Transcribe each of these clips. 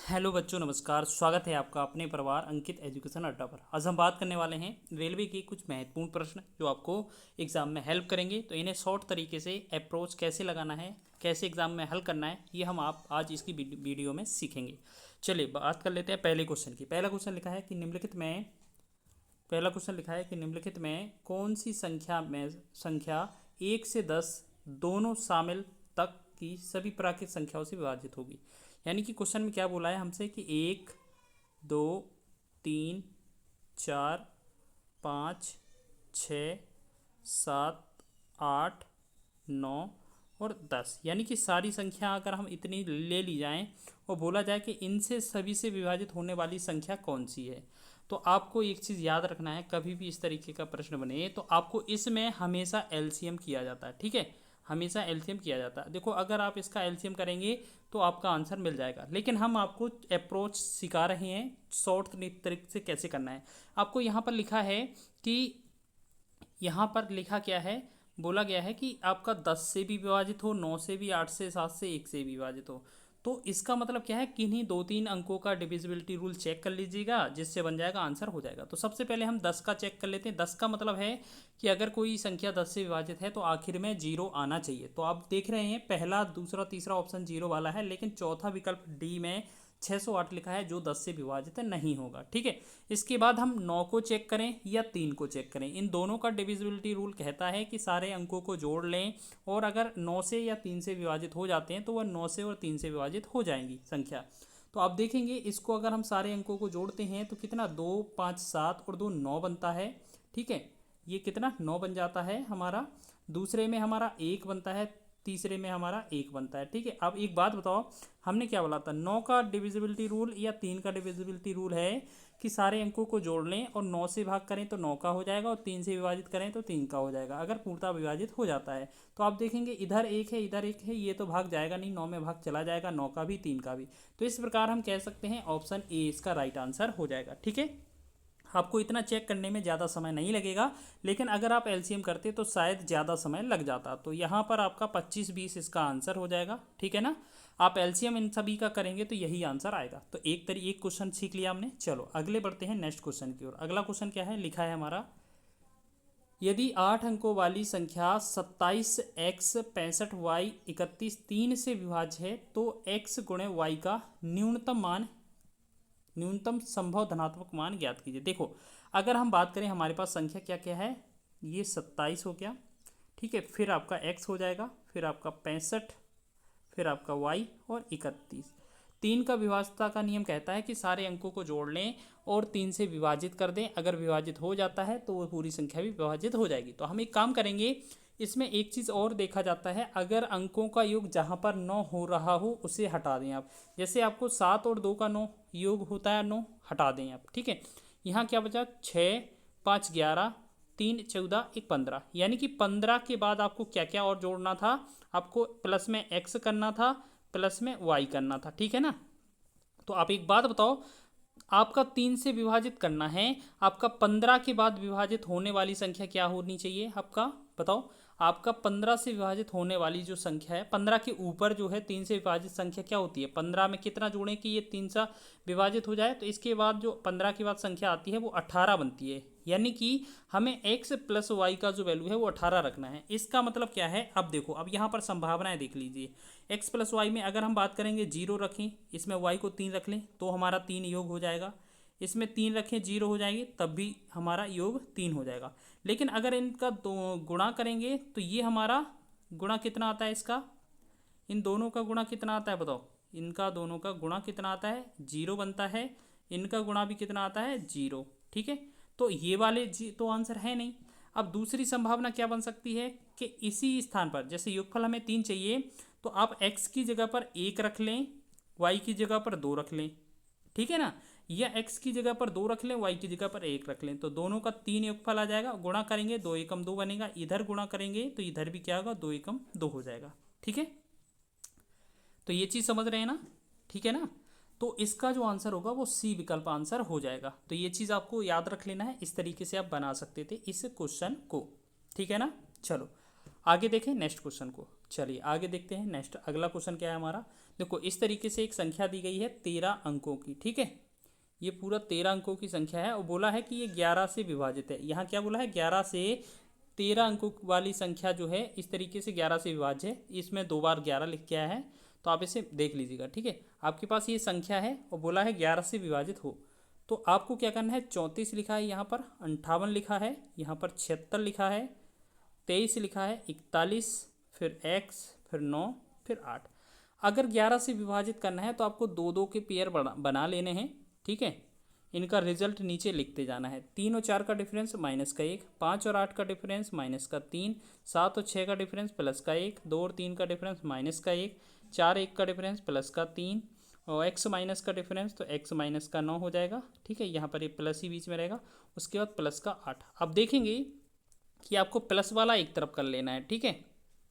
Hello बच्चों, नमस्कार। स्वागत है आपका अपने परिवार अंकित एजुकेशन अड्डा पर। आज हम बात करने वाले हैं रेलवे के कुछ महत्वपूर्ण प्रश्न जो आपको एग्ज़ाम में हेल्प करेंगे। तो इन्हें शॉर्ट तरीके से अप्रोच कैसे लगाना है, कैसे एग्ज़ाम में हल करना है, ये हम आप आज इसकी वीडियो में सीखेंगे। चलिए बात कर लेते हैं पहले क्वेश्चन की। पहला क्वेश्चन लिखा है कि निम्नलिखित में कौन सी संख्या 1 से 10 दोनों शामिल तक की सभी प्राकृतिक संख्याओं से विभाजित होगी। यानी कि क्वेश्चन में क्या बोला है हमसे कि 1, 2, 3, 4, 5, 6, 7, 8, 9 और 10, यानी कि सारी संख्या अगर हम इतनी ले ली जाएं और बोला जाए कि इनसे सभी से विभाजित होने वाली संख्या कौन सी है। तो आपको एक चीज़ याद रखना है, कभी भी इस तरीके का प्रश्न बने तो आपको इसमें हमेशा एलसीएम किया जाता है। ठीक है, हमेशा एलसीएम किया जाता है। देखो, अगर आप इसका एलसीएम करेंगे तो आपका आंसर मिल जाएगा, लेकिन हम आपको अप्रोच सिखा रहे हैं शॉर्ट तरीके से कैसे करना है। आपको यहाँ पर लिखा है कि यहाँ पर लिखा क्या है, बोला गया है कि आपका 10 से भी विभाजित हो, 9 से भी, 8 से, 7 से, 1 से भी विभाजित हो। तो इसका मतलब क्या है, किन्हीं 2-3 अंकों का डिविजिबिलिटी रूल चेक कर लीजिएगा, जिससे बन जाएगा आंसर हो जाएगा। तो सबसे पहले हम 10 का चेक कर लेते हैं। 10 का मतलब है कि अगर कोई संख्या 10 से विभाजित है तो आखिर में जीरो आना चाहिए। तो आप देख रहे हैं पहला, दूसरा, तीसरा ऑप्शन जीरो वाला है, लेकिन चौथा विकल्प डी में 608 लिखा है जो 10 से विभाजित नहीं होगा। ठीक है, इसके बाद हम 9 को चेक करें या 3 को चेक करें। इन दोनों का डिविजिबिलिटी रूल कहता है कि सारे अंकों को जोड़ लें, और अगर 9 से या 3 से विभाजित हो जाते हैं तो वह 9 से और 3 से विभाजित हो जाएंगी संख्या। तो आप देखेंगे इसको अगर हम सारे अंकों को जोड़ते हैं तो कितना, 2, 5, 7 और 2, 9 बनता है। ठीक है, ये कितना 9 बन जाता है हमारा। दूसरे में हमारा 1 बनता है, तीसरे में हमारा 1 बनता है। ठीक है, अब एक बात बताओ, हमने क्या बोला था, 9 का डिविजिबिलिटी रूल या 3 का डिविजिबिलिटी रूल है कि सारे अंकों को जोड़ लें और 9 से भाग करें तो 9 का हो जाएगा, और 3 से विभाजित करें तो 3 का हो जाएगा अगर पूर्णतः विभाजित हो जाता है। तो आप देखेंगे इधर 1 है, इधर 1 है, ये तो भाग जाएगा नहीं, 9 में भाग चला जाएगा, 9 का भी, 3 का भी। तो इस प्रकार हम कह सकते हैं ऑप्शन ए इसका राइट आंसर हो जाएगा। ठीक है, आपको इतना चेक करने में ज़्यादा समय नहीं लगेगा, लेकिन अगर आप एलसीएम करते तो शायद ज़्यादा समय लग जाता। तो यहाँ पर आपका 25-20 इसका आंसर हो जाएगा। ठीक है ना, आप एलसीएम इन सभी का करेंगे तो यही आंसर आएगा। तो एक क्वेश्चन सीख लिया हमने। चलो आगे बढ़ते हैं नेक्स्ट क्वेश्चन की ओर। अगला क्वेश्चन क्या है, लिखा है हमारा, यदि 8 अंकों वाली संख्या 27x 65y 31 3 से विभाज्य है तो x गुणे y का न्यूनतम संभव धनात्मक मान ज्ञात कीजिए। देखो, अगर हम बात करें हमारे पास संख्या क्या क्या है, ये 27 हो गया। ठीक है, फिर आपका x हो जाएगा, फिर आपका 65, फिर आपका y और 31। 3 का विभाज्यता का नियम कहता है कि सारे अंकों को जोड़ लें और 3 से विभाजित कर दें। अगर विभाजित हो जाता है तो वो पूरी संख्या भी विभाजित हो जाएगी। तो हम एक काम करेंगे, इसमें एक चीज़ और देखा जाता है, अगर अंकों का योग जहाँ पर 9 हो रहा हो उसे हटा दें आप। जैसे आपको 7 और 2 का 9 योग होता है, 9 हटा दें आप। ठीक है, यहाँ क्या बचा, 6, 5, 11, 3, 14, 1, 15, यानी कि 15 के बाद आपको क्या क्या और जोड़ना था, आपको प्लस में x करना था, प्लस में y करना था। ठीक है ना, तो आप एक बात बताओ, आपका 3 से विभाजित करना है, आपका 15 के बाद विभाजित होने वाली संख्या क्या होनी चाहिए, आपका बताओ। आपका 15 से विभाजित होने वाली जो संख्या है, 15 के ऊपर जो है 3 से विभाजित संख्या क्या होती है, 15 में कितना जोड़ें कि ये 3 से विभाजित हो जाए। तो इसके बाद जो 15 के बाद संख्या आती है वो 18 बनती है, यानी कि हमें x प्लस वाई का जो वैल्यू है वो 18 रखना है। इसका मतलब क्या है, अब देखो, अब यहाँ पर संभावनाएं देख लीजिए। x प्लस वाई में अगर हम बात करेंगे 0 रखें, इसमें y को 3 रख लें तो हमारा 3 योग हो जाएगा। इसमें 3 रखें, 0 हो जाएगी, तब भी हमारा योग 3 हो जाएगा। लेकिन अगर इनका दो गुणा करेंगे तो ये हमारा गुणा कितना आता है, इसका इन दोनों का गुणा कितना आता है बताओ। इनका दोनों का गुणा कितना आता है, 0 बनता है। इनका गुणा भी कितना आता है, 0। ठीक है, तो ये वाले तो आंसर है नहीं। अब दूसरी संभावना क्या बन सकती है कि इसी स्थान पर, जैसे योगफल हमें 3 चाहिए, तो आप x की जगह पर 1 रख लें, y की जगह पर 2 रख लें। ठीक है ना, या x की जगह पर 2 रख लें, y की जगह पर 1 रख लें, तो दोनों का 3 योगफल आ जाएगा। गुणा करेंगे 2 एकम 2 बनेगा, इधर गुणा करेंगे तो इधर भी क्या होगा, 2 एकम 2 हो जाएगा। ठीक है, तो ये चीज़ समझ रहे हैं ना, ठीक है ना। तो इसका जो आंसर होगा वो सी विकल्प आंसर हो जाएगा। तो ये चीज़ आपको याद रख लेना है, इस तरीके से आप बना सकते थे इस क्वेश्चन को। ठीक है ना, चलो आगे देखें नेक्स्ट क्वेश्चन को। चलिए आगे देखते हैं। नेक्स्ट अगला क्वेश्चन क्या है हमारा। देखो इस तरीके से एक संख्या दी गई है 13 अंकों की, ठीक है। ये पूरा 13 अंकों की संख्या है और बोला है कि ये 11 से विभाजित है। यहाँ क्या बोला है, 11 से 13 अंकों वाली संख्या जो है इस तरीके से 11 से विभाज्य है। इसमें 2 बार 11 लिख के आया है, तो आप इसे देख लीजिएगा, ठीक है। आपके पास ये संख्या है और बोला है 11 से विभाजित हो, तो आपको क्या करना है, 34 लिखा है यहाँ पर, 58 लिखा है यहाँ पर, 76 लिखा है, 23 लिखा है, 41, फिर x, फिर 9, फिर 8। अगर 11 से विभाजित करना है तो आपको दो दो के पेयर बना लेने हैं, ठीक है। इनका रिजल्ट नीचे लिखते जाना है। 3 और 4 का डिफरेंस -1, 5 और 8 का डिफरेंस -3, 7 और 6 का डिफरेंस +1, 2 और 3 का डिफरेंस -1, 4 1 का डिफरेंस +3 और x माइनस का डिफरेंस तो x माइनस का 9 हो जाएगा, ठीक है। यहाँ पर ये प्लस ही बीच में रहेगा, उसके बाद +8। अब देखेंगे कि आपको प्लस वाला एक तरफ कर लेना है, ठीक है,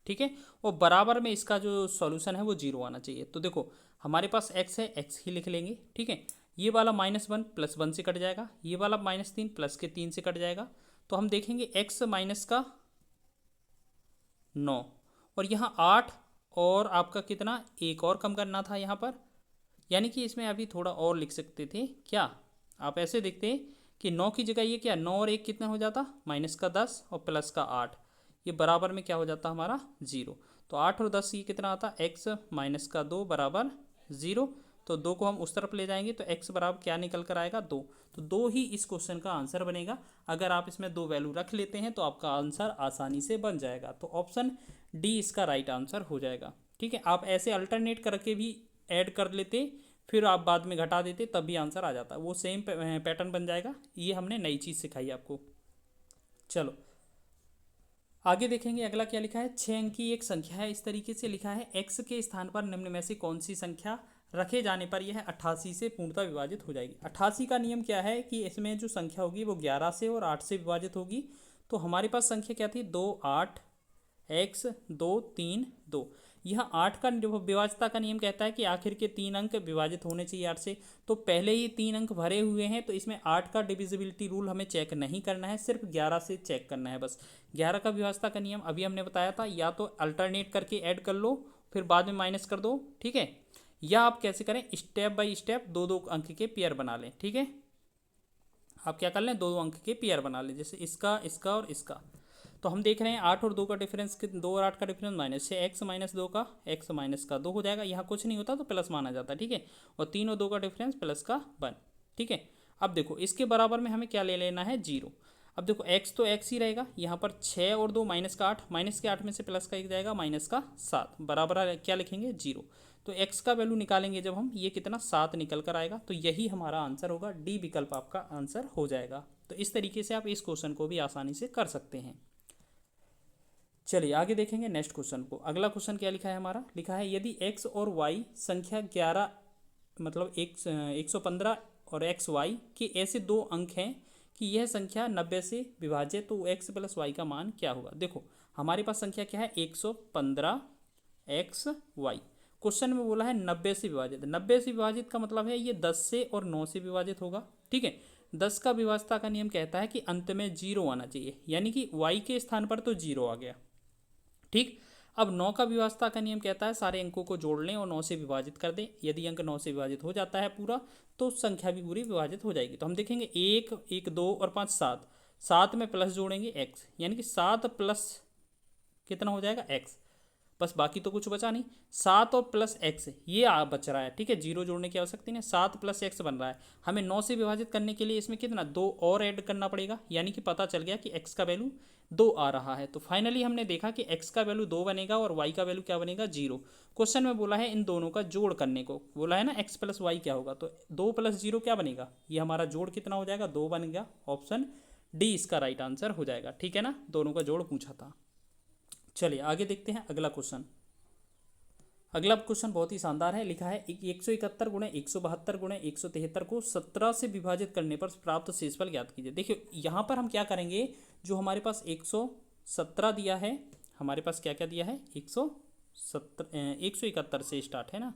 ठीक है। और बराबर में इसका जो सॉल्यूशन है वो 0 आना चाहिए। तो देखो हमारे पास x है, x ही लिख लेंगे, ठीक है। ये वाला -1 +1 से कट जाएगा, ये वाला -3 प्लस के 3 से कट जाएगा। तो हम देखेंगे x माइनस का 9 और यहाँ 8 और आपका कितना, एक और कम करना था यहाँ पर, यानी कि इसमें अभी थोड़ा और लिख सकते थे क्या। आप ऐसे देखते हैं कि 9 की जगह ये क्या, 9 और 1 कितना हो जाता, -10 और +8, ये बराबर में क्या हो जाता हमारा 0। तो 8 और 10 ये कितना आता, x - 2 बराबर 0। तो 2 को हम उस तरफ ले जाएंगे तो x बराबर क्या निकल कर आएगा, 2। तो 2 ही इस क्वेश्चन का आंसर बनेगा। अगर आप इसमें 2 वैल्यू रख लेते हैं तो आपका आंसर आसानी से बन जाएगा। तो ऑप्शन डी इसका राइट आंसर हो जाएगा, ठीक है। आप ऐसे अल्टरनेट करके भी ऐड कर लेते, फिर आप बाद में घटा देते, तब भी आंसर आ जाता, वो सेम पैटर्न बन जाएगा। ये हमने नई चीज़ सिखाई आपको। चलो आगे देखेंगे अगला क्या लिखा है। 6 अंक की एक संख्या है, इस तरीके से लिखा है, x के स्थान पर निम्न में से कौन सी संख्या रखे जाने पर यह 88 से पूर्णतः विभाजित हो जाएगी। 88 का नियम क्या है कि इसमें जो संख्या होगी वो 11 से और 8 से विभाजित होगी। तो हमारे पास संख्या क्या थी, 2 8 x 2 3 2। यहाँ 8 का विभाज्यता का नियम कहता है कि आखिर के 3 अंक विभाजित होने चाहिए 8 से। तो पहले ही 3 अंक भरे हुए हैं, तो इसमें 8 का डिविजिबिलिटी रूल हमें चेक नहीं करना है, सिर्फ 11 से चेक करना है बस। 11 का विभाज्यता का नियम अभी हमने बताया था, या तो अल्टरनेट करके ऐड कर लो फिर बाद में माइनस कर दो, ठीक है। या आप कैसे करें, स्टेप बाय स्टेप 2 अंक के पेयर बना लें, ठीक है। आप क्या कर लें, 2 अंक के पेयर बना लें, जैसे इसका, इसका और इसका। तो हम देख रहे हैं 8 और 2 का डिफरेंस, 2 और 8 का डिफरेंस -6, x -2 का x - 2 हो जाएगा। यहाँ कुछ नहीं होता तो प्लस माना जाता है, ठीक है। और 3 और 2 का डिफरेंस +1, ठीक है। अब देखो इसके बराबर में हमें क्या ले लेना है, 0। अब देखो x तो x ही रहेगा, यहाँ पर 6 और 2 -8, -8 में से प्लस का 1 जाएगा, -7 बराबर क्या लिखेंगे, 0। तो x का वैल्यू निकालेंगे जब हम, ये कितना 7 निकल कर आएगा। तो यही हमारा आंसर होगा, डी विकल्प आपका आंसर हो जाएगा। तो इस तरीके से आप इस क्वेश्चन को भी आसानी से कर सकते हैं। चलिए आगे देखेंगे नेक्स्ट क्वेश्चन को। अगला क्वेश्चन क्या लिखा है हमारा, लिखा है यदि x और y संख्या 11 मतलब 115 और xy के ऐसे 2 अंक हैं कि यह संख्या 90 से विभाजित, तो x + y का मान क्या होगा। देखो हमारे पास संख्या क्या है, 115 xy। क्वेश्चन में बोला है 90 से विभाजित। 90 से विभाजित का मतलब है ये 10 से और 9 से विभाजित होगा, ठीक है। 10 का विभाज्यता का नियम कहता है कि अंत में 0 आना चाहिए, यानी कि y के स्थान पर तो 0 आ गया, ठीक। अब 9 का विभाज्यता का नियम कहता है सारे अंकों को जोड़ लें और 9 से विभाजित कर दें। यदि अंक 9 से विभाजित हो जाता है पूरा, तो संख्या भी पूरी विभाजित हो जाएगी। तो हम देखेंगे 1 1 2 और 5 7, 7 में प्लस जोड़ेंगे x, यानी कि 7 प्लस कितना हो जाएगा, x। बस बाकी तो कुछ बचा नहीं, 7 और प्लस x ये बच रहा है, ठीक है। 0 जोड़ने की आवश्यकता नहीं, 7 + x बन रहा है। हमें 9 से विभाजित करने के लिए इसमें कितना, 2 और ऐड करना पड़ेगा, यानी कि पता चल गया कि x का वैल्यू 2 आ रहा है। तो फाइनली हमने देखा कि x का वैल्यू 2 बनेगा और y का वैल्यू क्या बनेगा, 0। क्वेश्चन में बोला है इन दोनों का जोड़ करने को, बोला है ना x + y क्या होगा, तो 2 + 0 क्या बनेगा, ये हमारा जोड़ कितना हो जाएगा, 2 बन गया। ऑप्शन डी इसका राइट आंसर हो जाएगा, ठीक है ना, दोनों का जोड़ पूछा था। चलिए आगे देखते हैं अगला क्वेश्चन। अगला क्वेश्चन बहुत ही शानदार है, लिखा है 171 × 172 × 173 को 17 से विभाजित करने पर प्राप्त शेषफल ज्ञात कीजिए। देखिए यहाँ पर हम क्या करेंगे, जो हमारे पास 117 दिया है, हमारे पास क्या क्या दिया है, 171 से स्टार्ट है ना।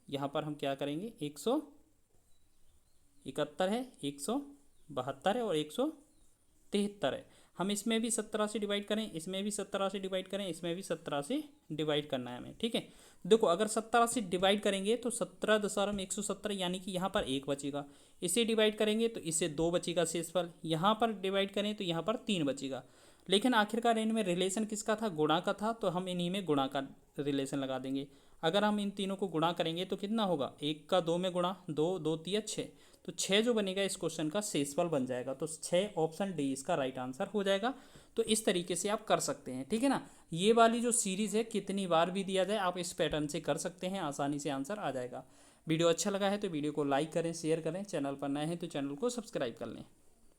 यहाँ पर हम क्या करेंगे, 171 है, 172 है और 173 है। हम इसमें भी 17 से डिवाइड करें, इसमें भी 17 से डिवाइड करें, इसमें भी 17 से डिवाइड करना है हमें, ठीक है। देखो अगर 17 से डिवाइड करेंगे तो 17 यानी कि यहाँ पर 1 बचेगा। इसे डिवाइड करेंगे तो इससे 2 बचेगा शेषफल। यहाँ पर डिवाइड करें तो यहाँ पर 3 बचेगा। लेकिन आखिरकार इनमें रिलेशन किसका था? गुणा का था, तो हम इन्हीं में गुणा का रिलेशन लगा देंगे। अगर हम इन तीनों को गुणा करेंगे तो कितना होगा? 1 का 2 में गुणा, 2 2 3 6, तो 6 जो बनेगा इस क्वेश्चन का शेषफल बन जाएगा। तो 6 ऑप्शन डी इसका राइट आंसर हो जाएगा। तो इस तरीके से आप कर सकते हैं, ठीक है ना। ये वाली जो सीरीज़ है कितनी बार भी दिया जाए आप इस पैटर्न से कर सकते हैं, आसानी से आंसर आ जाएगा। वीडियो अच्छा लगा है तो वीडियो को लाइक करें, शेयर करें, चैनल पर नए हैं तो चैनल को सब्सक्राइब कर लें।